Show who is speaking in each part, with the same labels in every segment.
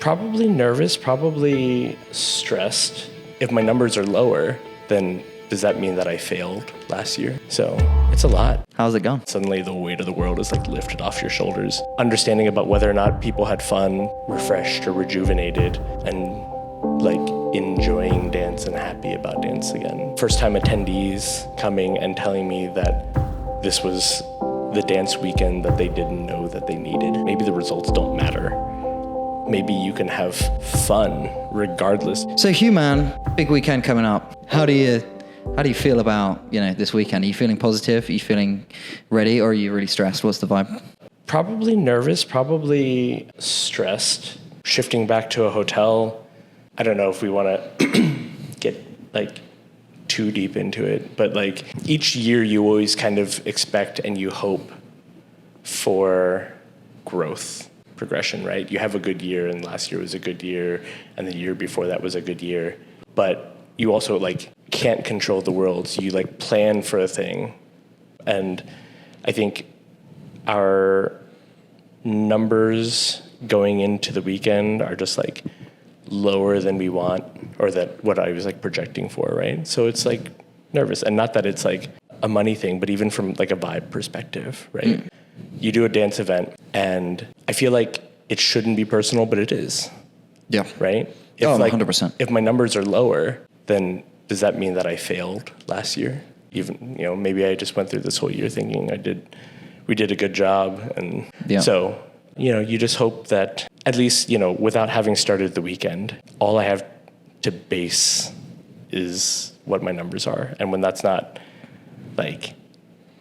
Speaker 1: Probably nervous, probably stressed. If my numbers are lower, then does that mean that I failed last year? So it's a lot.
Speaker 2: How's it gone?
Speaker 1: Suddenly the weight of the world is like lifted off your shoulders. Understanding about whether or not people had fun, refreshed or rejuvenated, and like enjoying dance and happy about dance again. First time attendees coming and telling me that this was the dance weekend that they didn't know that they needed. Maybe the results don't matter. Maybe you can have fun regardless.
Speaker 2: So Hieu, man, big weekend coming up. How do you feel about, this weekend? Are you feeling positive? Are you feeling ready, or are you really stressed? What's the vibe?
Speaker 1: Probably nervous, probably stressed. Shifting back to a hotel. I don't know if we want to get like too deep into it, but like each year you always kind of expect and you hope for growth, progression, right? You have a good year, and last year was a good year, and the year before that was a good year, but you also like can't control the world, so you like plan for a thing. And I think our numbers going into the weekend are just like lower than we want, or that what I was like projecting for, right? So it's like nervous, and not that it's like a money thing, but even from like a vibe perspective, right? You do a dance event, and I feel like it shouldn't be personal, but it is.
Speaker 2: Yeah.
Speaker 1: Right?
Speaker 2: If 100%.
Speaker 1: If my numbers are lower, then does that mean that I failed last year? Even, maybe I just went through this whole year thinking we did a good job. And so, you just hope that at least, without having started the weekend, all I have to base is what my numbers are. And when that's not like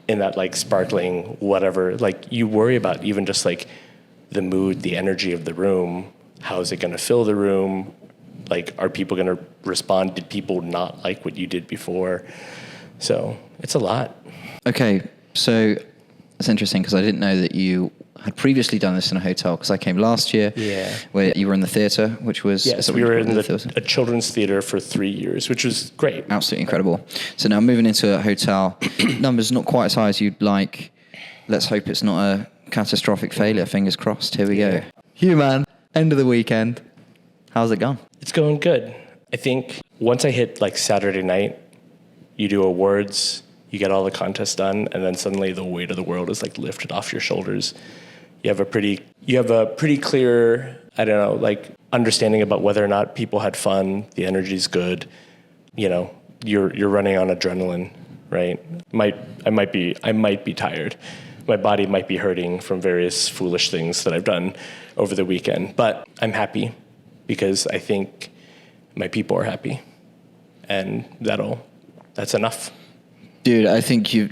Speaker 1: in that like sparkling whatever, like you worry about even just like the mood, the energy of the room. How is it going to fill the room? Like, are people going to respond? Did people not like what you did before? So it's a lot.
Speaker 2: Okay, so that's interesting, because I didn't know that you had previously done this in a hotel, because I came last year where you were in the theatre, which was...
Speaker 1: Yes, we were in a children's theatre for 3 years, which was great.
Speaker 2: Absolutely incredible. So now moving into a hotel, numbers not quite as high as you'd like. Let's hope it's not a catastrophic failure. Fingers crossed. Here we go. Hieu, man, end of the weekend. How's it gone?
Speaker 1: It's going good. I think once I hit like Saturday night, you do awards, you get all the contests done, and then suddenly the weight of the world is like lifted off your shoulders. You have a pretty clear, like understanding about whether or not people had fun, the energy's good. You're running on adrenaline, right? I might be tired. My body might be hurting from various foolish things that I've done over the weekend, but I'm happy because I think my people are happy, and that's enough.
Speaker 2: Dude, I think you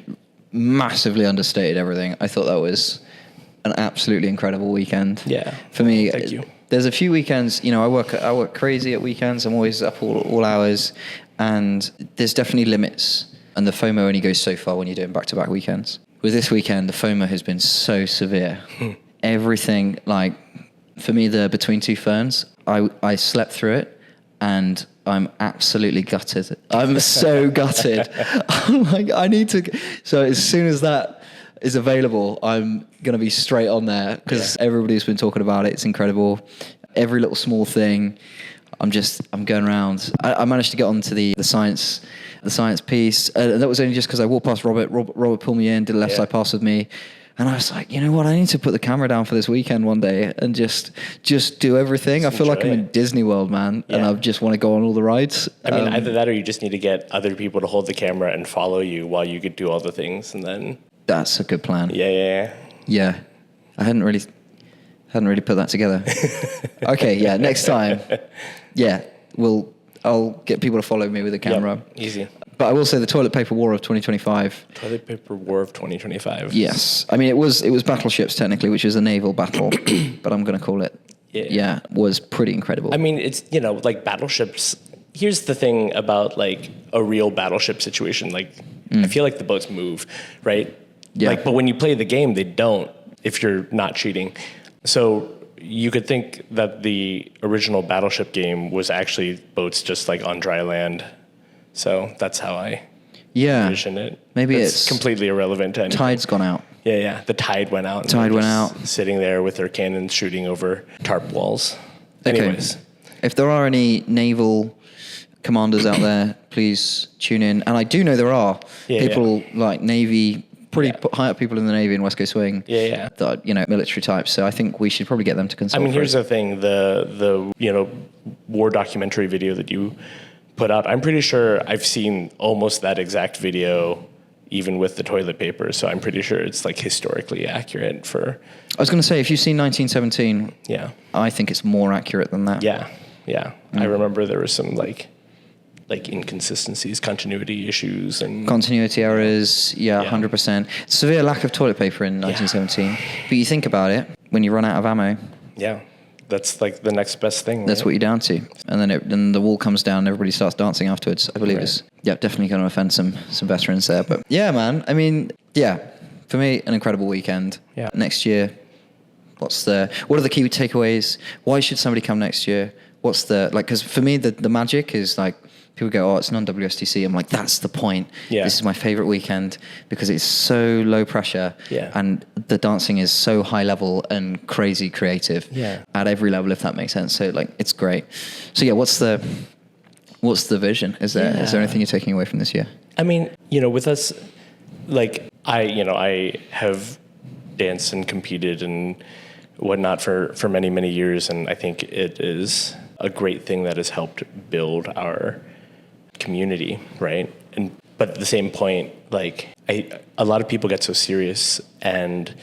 Speaker 2: massively understated everything. I thought that was an absolutely incredible weekend.
Speaker 1: Yeah.
Speaker 2: For me,
Speaker 1: thank you.
Speaker 2: There's a few weekends, I work crazy at weekends. I'm always up all hours, and there's definitely limits, and the FOMO only goes so far when you're doing back-to-back weekends. With this weekend, the FOMO has been so severe. Everything, like, for me, the Between Two Ferns, I slept through it, and I'm absolutely gutted. I'm so gutted. I'm like, I need to... So as soon as that is available, I'm going to be straight on there, because everybody's been talking about it. It's incredible. Every little small thing, I'm going around. I managed to get onto the science piece. That was only just because I walked past Robert. Robert pulled me in, did a left side pass with me. And I was like, you know what? I need to put the camera down for this weekend one day and just do everything. I feel like I'm in Disney World, man, and I just want to go on all the rides.
Speaker 1: I mean, either that, or you just need to get other people to hold the camera and follow you while you could do all the things, and then...
Speaker 2: That's a good plan.
Speaker 1: Yeah.
Speaker 2: I hadn't really put that together. Okay, next time. I'll get people to follow me with a camera.
Speaker 1: Yep, easy.
Speaker 2: But I will say the toilet paper war of 2025.
Speaker 1: Toilet paper war of 2025.
Speaker 2: Yes. I mean, it was battleships technically, which is a naval battle, but I'm going to call it. Yeah, was pretty incredible.
Speaker 1: I mean, it's, like battleships. Here's the thing about like a real battleship situation. Like, I feel like the boats move, right?
Speaker 2: Yeah.
Speaker 1: Like, but when you play the game, they don't, if you're not cheating. So you could think that the original battleship game was actually boats just like on dry land. So that's how I envision it.
Speaker 2: Maybe it's
Speaker 1: completely irrelevant to anything.
Speaker 2: Tide's gone out.
Speaker 1: Yeah. The tide went out.
Speaker 2: Tide went out.
Speaker 1: Sitting there with their cannons shooting over tarp walls. Anyways.
Speaker 2: If there are any naval commanders out there, please tune in. And I do know there are people like Navy, pretty high up people in the Navy and West Coast Swing. That, military types. So I think we should probably get them to consult.
Speaker 1: I mean, here's the thing: the war documentary video that you put out. I'm pretty sure I've seen almost that exact video, even with the toilet paper. So I'm pretty sure it's like historically accurate for.
Speaker 2: I was going to say, if you've seen 1917, I think it's more accurate than that.
Speaker 1: Yeah. I remember there was some like inconsistencies, continuity issues, and
Speaker 2: continuity errors. 100%. Severe lack of toilet paper in 1917. But you think about it, when you run out of ammo.
Speaker 1: Yeah. That's like the next best thing.
Speaker 2: That's what you're down to. And then the wall comes down and everybody starts dancing afterwards. I believe it's definitely going to offend some veterans there. But yeah, man. I mean, for me, an incredible weekend.
Speaker 1: Yeah.
Speaker 2: Next year, what are the key takeaways? Why should somebody come next year? Because for me, the magic is like, people go, it's non-WSTC. I'm like, that's the point.
Speaker 1: Yeah.
Speaker 2: This is my favorite weekend because it's so low pressure and the dancing is so high level and crazy creative at every level, if that makes sense. So like, it's great. So what's the vision? Is there anything you're taking away from this year?
Speaker 1: I mean, with us, like I have danced and competed and whatnot for many, many years. And I think it is a great thing that has helped build our community, right? But at the same point, like a lot of people get so serious and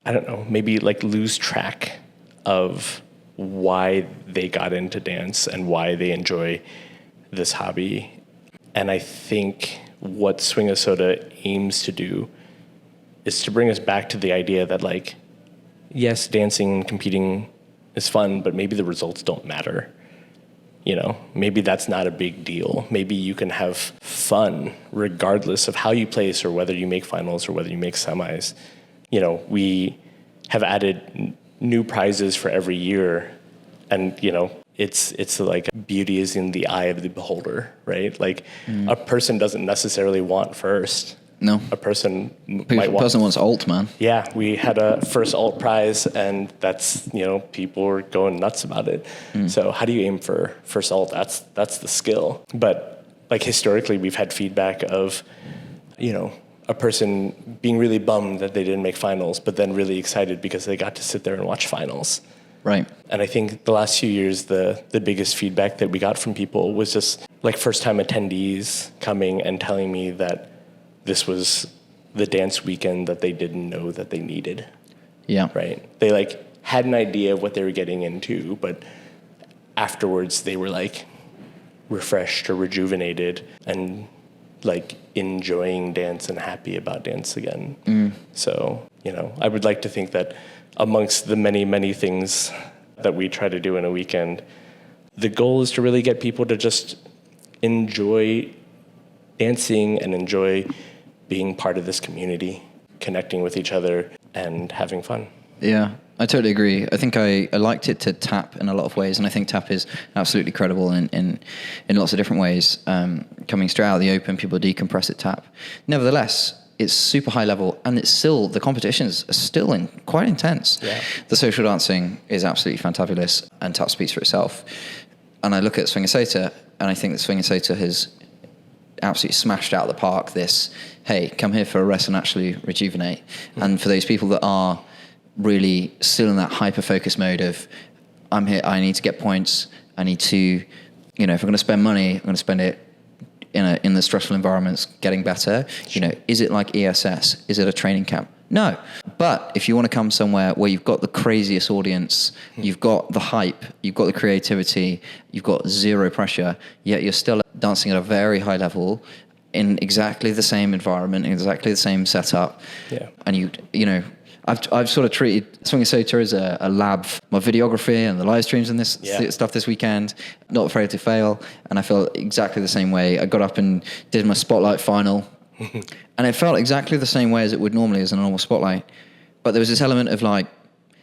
Speaker 1: I don't know, maybe like lose track of why they got into dance and why they enjoy this hobby. And I think what Swingsota aims to do is to bring us back to the idea that like, yes, dancing and competing is fun, but maybe the results don't matter. Maybe that's not a big deal. Maybe you can have fun regardless of how you place or whether you make finals or whether you make semis. We have added new prizes for every year. And, it's like beauty is in the eye of the beholder, right? Like a person doesn't necessarily want first.
Speaker 2: No.
Speaker 1: A person
Speaker 2: wants alt, man.
Speaker 1: Yeah, we had a first alt prize, and that's, people were going nuts about it. So how do you aim for first alt? That's the skill. But like historically, we've had feedback of, a person being really bummed that they didn't make finals, but then really excited because they got to sit there and watch finals.
Speaker 2: Right.
Speaker 1: And I think the last few years, the biggest feedback that we got from people was just like first-time attendees coming and telling me that this was the dance weekend that they didn't know that they needed.
Speaker 2: Yeah.
Speaker 1: Right? They like had an idea of what they were getting into, but afterwards they were like refreshed or rejuvenated and like enjoying dance and happy about dance again. So, I would like to think that amongst the many, many things that we try to do in a weekend, the goal is to really get people to just enjoy dancing and enjoy being part of this community, connecting with each other and having fun.
Speaker 2: Yeah, I totally agree. I think I liked it to tap in a lot of ways, and I think tap is absolutely credible in lots of different ways. Coming straight out of the open, people decompress at tap. Nevertheless, it's super high level, and it's still, the competitions are still quite intense.
Speaker 1: Yeah.
Speaker 2: The social dancing is absolutely fantabulous, and tap speaks for itself. And I look at Swingsota, and I think that Swingsota has absolutely smashed out of the park this, hey, come here for a rest and actually rejuvenate. And for those people that are really still in that hyper-focus mode of, I'm here, I need to get points, I need to, if I'm going to spend money, I'm going to spend it in the stressful environments, getting better. Is it like ESS? Is it a training camp? No. But if you want to come somewhere where you've got the craziest audience, you've got the hype, you've got the creativity, you've got zero pressure, yet you're still dancing at a very high level in exactly the same environment, in exactly the same setup.
Speaker 1: Yeah.
Speaker 2: And I've sort of treated Swingsota as a lab for my videography and the live streams and this stuff this weekend. Not afraid to fail. And I felt exactly the same way. I got up and did my spotlight final. And it felt exactly the same way as it would normally as a normal spotlight. But there was this element of like,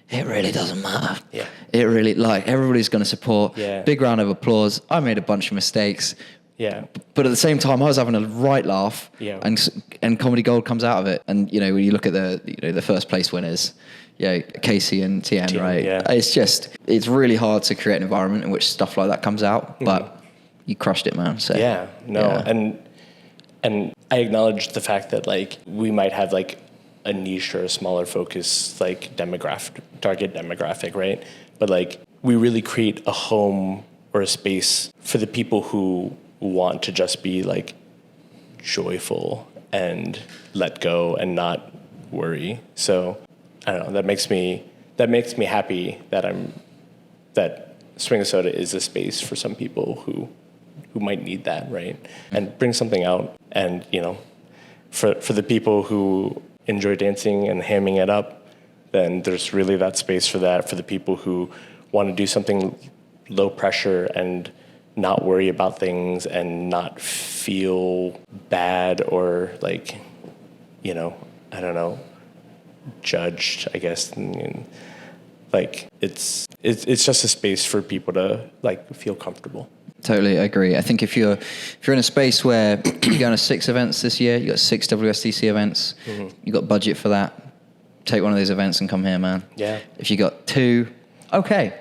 Speaker 2: it really doesn't matter.
Speaker 1: Yeah.
Speaker 2: It really, like, everybody's going to support.
Speaker 1: Yeah.
Speaker 2: Big round of applause. I made a bunch of mistakes.
Speaker 1: Yeah.
Speaker 2: But at the same time, I was having a right laugh.
Speaker 1: Yeah.
Speaker 2: And comedy gold comes out of it. And, when you look at the first place winners, Casey and TN, right?
Speaker 1: Yeah.
Speaker 2: It's really hard to create an environment in which stuff like that comes out, but you crushed it, man. So
Speaker 1: and I acknowledge the fact that like we might have like a niche or a smaller focus like target demographic, right? But like we really create a home or a space for the people who want to just be like joyful and let go and not worry. So I don't know, that makes me happy that Swingsota is a space for some people who might need that, right? And bring something out. And, you know, for the people who enjoy dancing and hamming it up, then there's really that space for that. For the people who want to do something low pressure and not worry about things and not feel bad or like, you know, I don't know, judged, I guess. And like it's just a space for people to like feel comfortable.
Speaker 2: Totally agree. I think if you're in a space where you're going to 6 events this year, you got 6 WSDC events, you got budget for that, take one of those events and come here, man.
Speaker 1: Yeah.
Speaker 2: If you got 2, okay.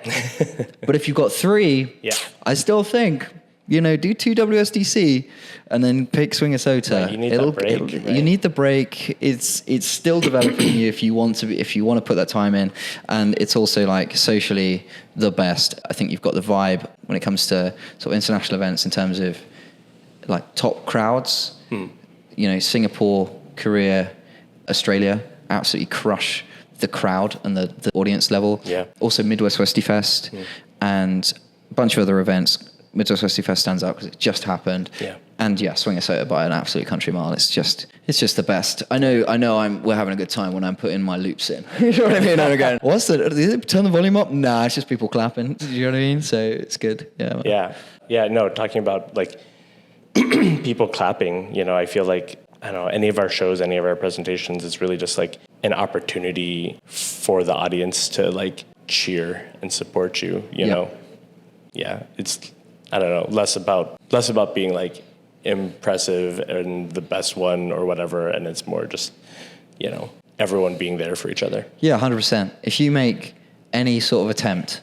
Speaker 2: But if you've got 3, I still think, you know, do 2 WSDC and then pick Swingsota.
Speaker 1: Right, you need that break. Right?
Speaker 2: You need the break. It's still developing you if you want to put that time in, and it's also like socially the best. I think you've got the vibe when it comes to sort of international events in terms of like top crowds. You know, Singapore, Korea, Australia absolutely crush the crowd and the audience level.
Speaker 1: Yeah. Also
Speaker 2: Midwest Westie Fest and a bunch of other events. Midwest Westie Fest stands out because it just happened. Yeah. And Swingsota by an absolute country mile. It's just the best. I know we're having a good time when I'm putting my loops in. You know what I mean? I'm going, what's that? Did it turn the volume up? Nah, it's just people clapping. You know what I mean? So it's good. Yeah.
Speaker 1: Yeah, no, talking about like people clapping, you know, I feel like, I don't know, any of our shows, any of our presentations is really just like an opportunity for the audience to like cheer and support you, you know? Yeah, it's, I don't know, less about being like impressive and the best one or whatever, and it's more just, you know, everyone being there for each other.
Speaker 2: Yeah, 100%. If you make any sort of attempt,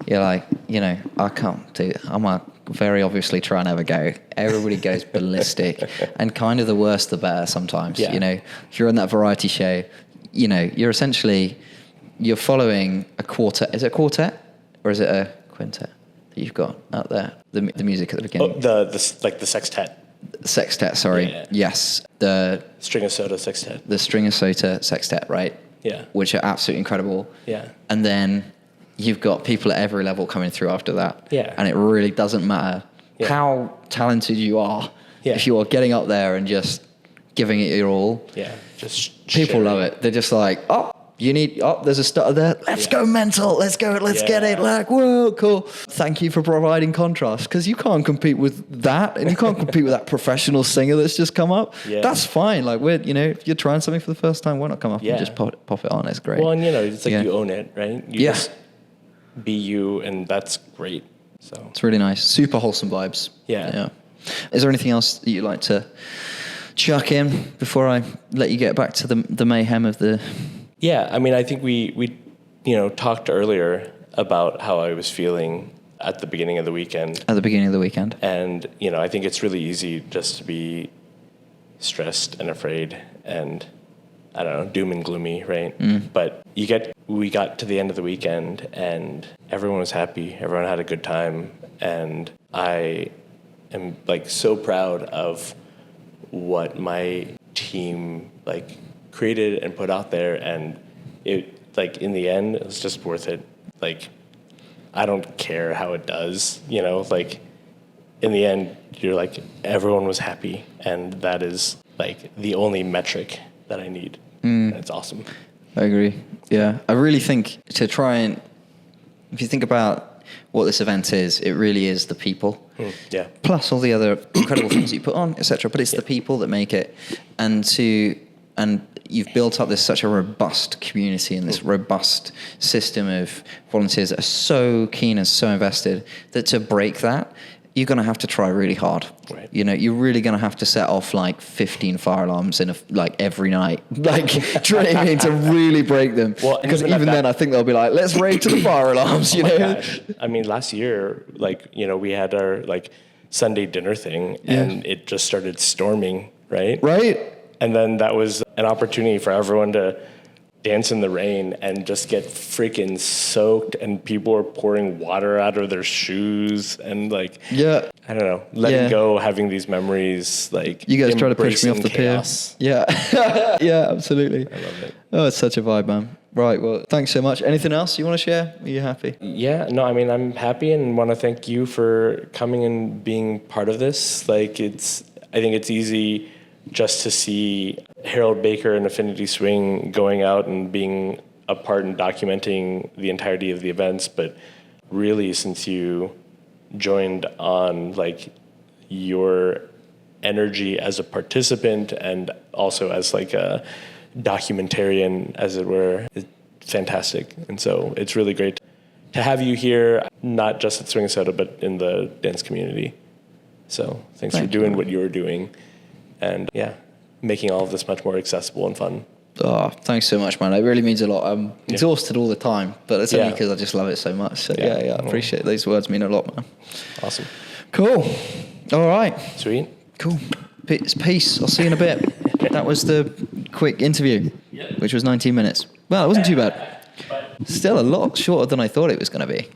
Speaker 2: you're like, you know, I can't do it. I'm like, very obviously try and have a go. Everybody goes ballistic, and kind of the worse the better sometimes. You know, if you're on that variety show, you know, you're following a quartet. Is it a quartet or is it a quintet that you've got out there? The music at the beginning.
Speaker 1: Oh, the sextet.
Speaker 2: Sextet, sorry. Yeah. Yes. The
Speaker 1: Swingsota sextet.
Speaker 2: The Swingsota sextet, right?
Speaker 1: Yeah.
Speaker 2: Which are absolutely incredible.
Speaker 1: Yeah.
Speaker 2: And then you've got people at every level coming through after that.
Speaker 1: Yeah.
Speaker 2: And it really doesn't matter how talented you are. Yeah. If you are getting up there and just giving it your all.
Speaker 1: Yeah. Just
Speaker 2: people love it. They're just like, there's a stutter there. Let's go mental. Let's go. Let's get it. Like, whoa, cool. Thank you for providing contrast, because you can't compete with that, and you can't compete with that professional singer that's just come up. Yeah. That's fine. Like, if you're trying something for the first time, why not come up and just pop it on? It's great.
Speaker 1: Well, and you know, it's like you own it, right? You just be you, and that's great. So
Speaker 2: it's really nice. Super wholesome vibes.
Speaker 1: Yeah.
Speaker 2: Is there anything else that you'd like to chuck in before I let you get back to the mayhem of the...
Speaker 1: Yeah, I mean, I think we talked earlier about how I was feeling at the beginning of the weekend. And, you know, I think it's really easy just to be stressed and afraid and, I don't know, doom and gloomy, right? But we got to the end of the weekend and everyone was happy. Everyone had a good time. And I am, like, so proud of what my team, like, created and put out there, and it, like, in the end, it was just worth it. Like, I don't care how it does, you know, like, in the end, you're like, everyone was happy, and that is, like, the only metric that I need. It's awesome.
Speaker 2: I agree. Yeah. I really think to try and, if you think about what this event is, it really is the people.
Speaker 1: Yeah.
Speaker 2: Plus all the other incredible things you put on, etc. But it's the people that make it, and you've built up such a robust community and this robust system of volunteers that are so keen and so invested that to break that, you're going to have to try really hard.
Speaker 1: Right.
Speaker 2: You know, you're really going to have to set off like 15 fire alarms every night, like, do you know what I mean, to really break them. Well, because even then, I think they'll be like, let's rave to the fire alarms, you know?
Speaker 1: Gosh. I mean, last year, like, you know, we had our like Sunday dinner thing and it just started storming, right?
Speaker 2: Right.
Speaker 1: And then that was an opportunity for everyone to dance in the rain and just get freaking soaked, and people were pouring water out of their shoes and like, I don't know, letting go, having these memories, like,
Speaker 2: you guys try to push me off the
Speaker 1: chaos.
Speaker 2: pier. Yeah, absolutely.
Speaker 1: I love it.
Speaker 2: Oh, it's such a vibe, man. Right, well, thanks so much. Anything else you want to share? Are you happy?
Speaker 1: Yeah, no, I mean, I'm happy and want to thank you for coming and being part of this. Like, I think it's easy just to see Harold Baker and Affinity Swing going out and being a part in documenting the entirety of the events. But really, since you joined on, like, your energy as a participant and also as like a documentarian, as it were, is fantastic. And so it's really great to have you here, not just at Swingsota, but in the dance community. So thanks for doing what you're doing. And making all of this much more accessible and fun.
Speaker 2: Oh, thanks so much, man. It really means a lot. I'm exhausted all the time, but it's only because I just love it so much. So I appreciate it. Those words mean a lot, man.
Speaker 1: Awesome.
Speaker 2: Cool. All right.
Speaker 1: Sweet.
Speaker 2: Cool. Peace. I'll see you in a bit. That was the quick interview, which was 19 minutes. Well, it wasn't too bad. Still a lot shorter than I thought it was going to be.